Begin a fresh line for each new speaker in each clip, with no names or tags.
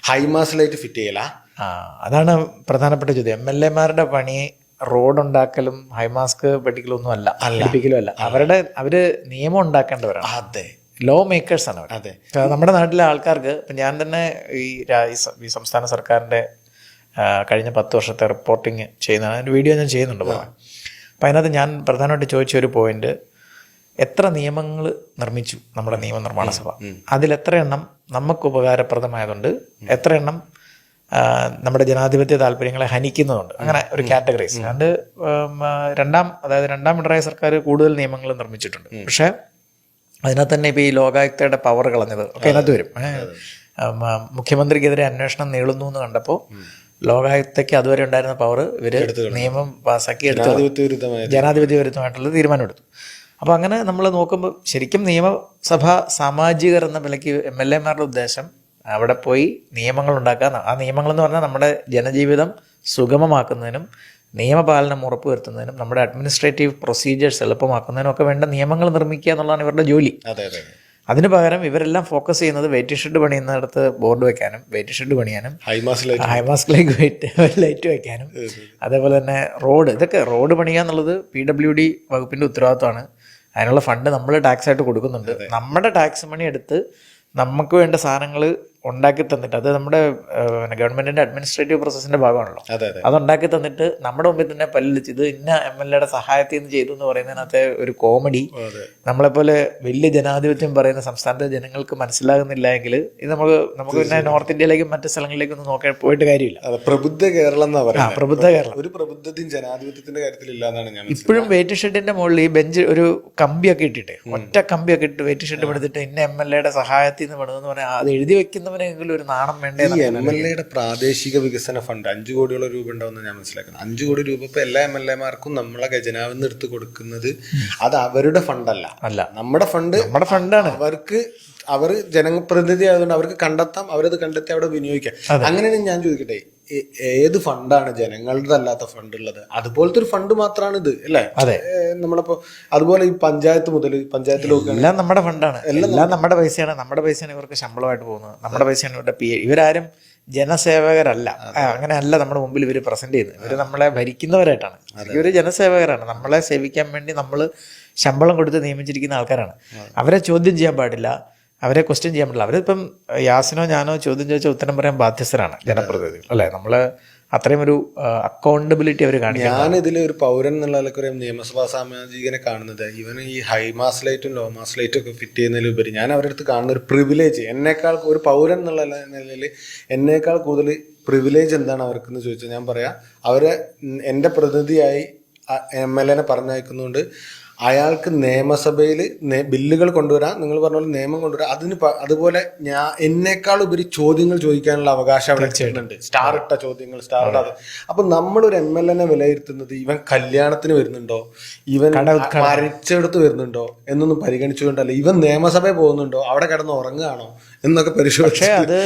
High mast light fit ചെയ്യല.
അതാണ് പ്രധാനപ്പെട്ട ചോദ്യം. MLA-മാരുടെ പണി റോഡ് ഉണ്ടാക്കലും ഹൈമാസ്ക് പഠിക്കലൊന്നും അല്ല, പഠിപ്പിക്കലും അല്ല. അവര് നിയമം ഉണ്ടാക്കേണ്ടവരാണ്.
അതെ,
ലോ മേക്കേഴ്സ് ആണ് അവർ.
അതെ.
നമ്മുടെ നാട്ടിലെ ആൾക്കാർക്ക് ഇപ്പം ഞാൻ തന്നെ ഈ സംസ്ഥാന സർക്കാരിൻ്റെ കഴിഞ്ഞ 10 വർഷത്തെ റിപ്പോർട്ടിങ് ചെയ്യുന്ന അതിൻ്റെ വീഡിയോ ഞാൻ ചെയ്യുന്നുണ്ട് പറയാം. അപ്പം അതിനകത്ത് ഞാൻ പ്രധാനമായിട്ട് ചോദിച്ച ഒരു പോയിന്റ്, എത്ര നിയമങ്ങൾ നിർമ്മിച്ചു നമ്മുടെ നിയമനിർമ്മാണ സഭ, അതിലെത്ര എണ്ണം നമുക്ക് ഉപകാരപ്രദമായതുണ്ട്, എത്ര എണ്ണം നമ്മുടെ ജനാധിപത്യ താല്പര്യങ്ങളെ ഹനിക്കുന്നതുണ്ട്. അങ്ങനെ ഒരു കാറ്റഗറൈസ്. അതുകൊണ്ട് രണ്ടാം പിണറായി സർക്കാർ കൂടുതൽ നിയമങ്ങൾ നിർമ്മിച്ചിട്ടുണ്ട്. പക്ഷേ അതിനകത്ത് തന്നെ ഇപ്പോൾ ഈ ലോകായുക്തയുടെ പവർ കളഞ്ഞത് ഒക്കെ അതിനകത്ത് വരും. മുഖ്യമന്ത്രിക്കെതിരെ അന്വേഷണം നീളുന്നു എന്ന് കണ്ടപ്പോൾ ലോകായുക്തയ്ക്ക് അതുവരെ ഉണ്ടായിരുന്ന പവർ ഇവര് നിയമം പാസ്സാക്കി എടുത്ത് ജനാധിപത്യ വിരുദ്ധമായിട്ടുള്ള തീരുമാനമെടുത്തു. അപ്പോൾ അങ്ങനെ നമ്മൾ നോക്കുമ്പോൾ ശരിക്കും നിയമസഭ സാമാജികർ എന്ന നിലയ്ക്ക് MLA-മാരുടെ ഉദ്ദേശം അവിടെ പോയി നിയമങ്ങൾ ഉണ്ടാക്കുക. ആ നിയമങ്ങളെന്ന് പറഞ്ഞാൽ നമ്മുടെ ജനജീവിതം സുഗമമാക്കുന്നതിനും നിയമപാലനം ഉറപ്പുവരുത്തുന്നതിനും നമ്മുടെ അഡ്മിനിസ്ട്രേറ്റീവ് പ്രൊസീജിയേഴ്സ് എളുപ്പമാക്കുന്നതിനും ഒക്കെ വേണ്ട നിയമങ്ങൾ നിർമ്മിക്കുക എന്നുള്ളതാണ് ഇവരുടെ ജോലി. അതിന് പകരം ഇവരെല്ലാം ഫോക്കസ് ചെയ്യുന്നത് വെയിറ്റ് ഷെഡ് പണിയുന്നിടത്ത് ബോർഡ് വെക്കാനും, വെയിറ്റ് ഷെഡ് പണിയാനും, ഹൈമാസ്ക് ലൈറ്റ് വെക്കാനും, അതേപോലെ തന്നെ റോഡ് പണിയുക എന്നുള്ളത് PWD വകുപ്പിൻ്റെ ഉത്തരവാദിത്തമാണ്. അതിനുള്ള ഫണ്ട് നമ്മൾ ടാക്സ് ആയിട്ട് കൊടുക്കുന്നുണ്ട്. നമ്മുടെ ടാക്സ് മണി എടുത്ത് നമുക്ക് വേണ്ട സാധനങ്ങൾ ഉണ്ടാക്കി തന്നിട്ട്, അത് നമ്മുടെ ഗവൺമെന്റിന്റെ അഡ്മിനിസ്ട്രേറ്റീവ് പ്രോസസ്സിന്റെ ഭാഗമാണല്ലോ, അതുണ്ടാക്കി തന്നിട്ട് നമ്മുടെ മുമ്പിൽ തന്നെ പല്ലിച്ച് ഇത് ഇന്ന MLA-യുടെ സഹായത്തിൽ നിന്ന് ചെയ്തു എന്ന് പറയുന്നതിനകത്തെ ഒരു കോമഡി നമ്മളെപ്പോലെ വലിയ ജനാധിപത്യം പറയുന്ന സംസ്ഥാനത്തെ ജനങ്ങൾക്ക് മനസ്സിലാകുന്നില്ല എങ്കിൽ ഇത് നമുക്ക് പിന്നെ നോർത്ത് ഇന്ത്യയിലേക്കും മറ്റു സ്ഥലങ്ങളിലേക്കൊന്നും നോക്കാൻ പോയിട്ട് കാര്യമില്ല.
പ്രബുദ്ധ കേരളം എന്നാ പറയുക.
പ്രബുദ്ധ കേരളം
ഒരു പ്രബുദ്ധതയും ജനാധിപത്യത്തിന്റെ കാര്യത്തിൽ ഇല്ലാന്നാണ് ഞാൻ
ഇപ്പോഴും വെയിറ്റ് ഷെഡിന്റെ മുകളിൽ ഈ ബെഞ്ച് ഒരു കമ്പിയൊക്കെ ഇട്ടിട്ട്, ഒറ്റ കമ്പിയൊക്കെ ഇട്ട് വെയിറ്റ് ഷെഡ് പണിതിട്ട് ഇന്ന MLA-യുടെ സഹായത്തിൽ നിന്ന് പണിതെന്ന് പറഞ്ഞാൽ അത് എഴുതി വെക്കുന്നവനെങ്കിലും ഒരു നാണം വേണ്ടേ.
MLA-യുടെ പ്രാദേശിക വികസന ഫണ്ട് 5 കോടിയോളം രൂപ ഉണ്ടാവുന്ന ഞാൻ മനസ്സിലാക്കുന്നത്. 5 കോടി രൂപ ഇപ്പൊ എല്ലാ MLA-മാർക്കും നമ്മളെ ഖജനാവിൽ നിന്ന് എടുത്ത് കൊടുക്കുന്നത് അത് അവരുടെ ഫണ്ടല്ല, നമ്മുടെ ഫണ്ടാണ്. അവർ ജനപ്രതിനിധി ആയതുകൊണ്ട് അവർക്ക് കണ്ടെത്താം, അവരത് കണ്ടെത്തി അവിടെ വിനിയോഗിക്കാം. അങ്ങനെയാണ് ഞാൻ ചോദിക്കട്ടെ, ഏത് ഫണ്ടാണ് ജനങ്ങളുടെ അല്ലാത്ത ഫണ്ട് ഉള്ളത്? അതുപോലത്തെ ഒരു ഫണ്ട് മാത്രമാണ് ഇത്, അല്ലേ? നമ്മളിപ്പോ അതുപോലെ ഈ പഞ്ചായത്തിലൊക്കെ
എല്ലാം നമ്മുടെ ഫണ്ടാണ്, എല്ലാം നമ്മുടെ പൈസയാണ്. നമ്മുടെ പൈസയാണ് ഇവർക്ക് ശമ്പളമായിട്ട് പോകുന്നത്, നമ്മുടെ പൈസയാണ് ഇവരുടെ PA. ഇവരാരും ജനസേവകരല്ല, അങ്ങനെയല്ല നമ്മുടെ മുമ്പിൽ ഇവർ പ്രസന്റ് ചെയ്യുന്നത്. ഇവർ നമ്മളെ ഭരിക്കുന്നവരായിട്ടാണ്. ഇവർ ജനസേവകരാണ്. നമ്മളെ സേവിക്കാൻ വേണ്ടി നമ്മൾ ശമ്പളം കൊടുത്ത് നിയമിച്ചിരിക്കുന്ന ആൾക്കാരാണ്. അവരെ ചോദ്യം ചെയ്യാൻ പാടില്ല, അവരെ ക്വസ്റ്റ്യൻ ചെയ്യാൻ പറ്റില്ല. അവരിപ്പം യാസിനോ ഞാനോ ചോദ്യം ചോദിച്ചാൽ ഉത്തരം പറയാൻ ബാധ്യസ്ഥരാണ് ജനപ്രതിനിധികൾ, അല്ലേ? നമ്മള് അത്രയും ഒരു അക്കൗണ്ടബിലിറ്റി അവർ കാണിക്കും.
ഞാനിതിൽ ഒരു പൗരൻ എന്നുള്ള നിലയ്ക്ക് നിയമസഭാ സാമാജികനെ കാണുന്നത് ഇവന് ഈ ഹൈമാസ് ലൈറ്റും ലോ മാസ് ലൈറ്റും ഒക്കെ ഫിറ്റ് ചെയ്യുന്നതിലുപരി ഞാൻ അവരുടെ അടുത്ത് കാണുന്ന ഒരു പ്രിവിലേജ്, എന്നേക്കാൾ ഒരു പൗരൻ എന്നുള്ള നിലയിൽ എന്നേക്കാൾ കൂടുതൽ പ്രിവിലേജ് എന്താണ് അവർക്കെന്ന് ചോദിച്ചാൽ ഞാൻ പറയാം, അവരെ എൻ്റെ പ്രതിനിധിയായി MLA-നെ പറഞ്ഞയക്കുന്നുണ്ട്. അയാൾക്ക് നിയമസഭയിൽ ബില്ലുകൾ കൊണ്ടുവരാം, നിങ്ങൾ പറഞ്ഞ പോലെ നിയമം കൊണ്ടുവരാം. അതുപോലെ എന്നേക്കാൾ ഉപരി ചോദ്യങ്ങൾ ചോദിക്കാനുള്ള അവകാശം അവിടെ ചെയ്യുന്നുണ്ട്. സ്റ്റാർ ഇട്ട ചോദ്യങ്ങൾ, സ്റ്റാർ ഇടാതെ. അപ്പൊ നമ്മളൊരു MLA-നെ വിലയിരുത്തുന്നത് ഇവൻ കല്യാണത്തിന് വരുന്നുണ്ടോ, ഇവൻ മരിച്ചെടുത്ത് വരുന്നുണ്ടോ എന്നൊന്നും പരിഗണിച്ചുകൊണ്ടല്ല, ഇവൻ നിയമസഭയിൽ പോകുന്നുണ്ടോ, അവിടെ കിടന്ന് ഉറങ്ങുകയാണോ എന്നൊക്കെ പരിശോധിച്ച്.
അത്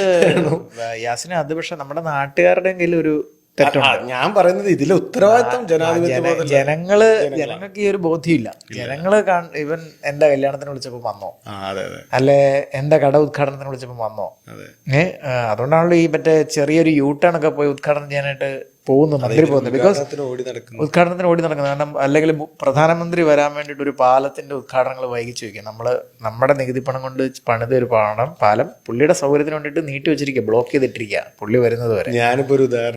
യാസിനെ, അത് പക്ഷെ നമ്മുടെ നാട്ടുകാരുടെ കയ്യിൽ ഒരു
ഞാൻ പറയുന്നത് ഇതിലെ ഉത്തരവാദിത്തം
ജനങ്ങൾക്ക് ഈ ഒരു ബോധ്യമില്ല. ജനങ്ങള് ഇവൻ എന്റെ കല്യാണത്തിന് വിളിച്ചപ്പോ വന്നോ, അല്ലെ എന്റെ കട ഉദ്ഘാടനത്തിന് വിളിച്ചപ്പോ വന്നോ? അതുകൊണ്ടാണല്ലോ ഈ മറ്റേ ചെറിയൊരു U-ടേൺ ഒക്കെ പോയി ഉദ്ഘാടനം ചെയ്യാനായിട്ട് പോകുന്നു, മന്ത്രി പോകുന്നത്. ബിക്കോസ് ഉദ്ഘാടനത്തിന് ഓടി നടക്കുന്നത്. കാരണം അല്ലെങ്കിൽ പ്രധാനമന്ത്രി വരാൻ വേണ്ടിയിട്ട് ഒരു പാലത്തിന്റെ ഉദ്ഘാടനങ്ങൾ വൈകിച്ചു വയ്ക്കുക. നമ്മുടെ നികുതി പണം കൊണ്ട് പണിത ഒരു പാലം പുള്ളിയുടെ സൗകര്യത്തിന് വേണ്ടിയിട്ട് നീട്ടി വെച്ചിരിക്കുക, ബ്ലോക്ക് ചെയ്തിട്ടിരിക്കുക പുള്ളി വരുന്നത് വരെ.
ഞാനിപ്പോ ഒരു ഉദാഹരണം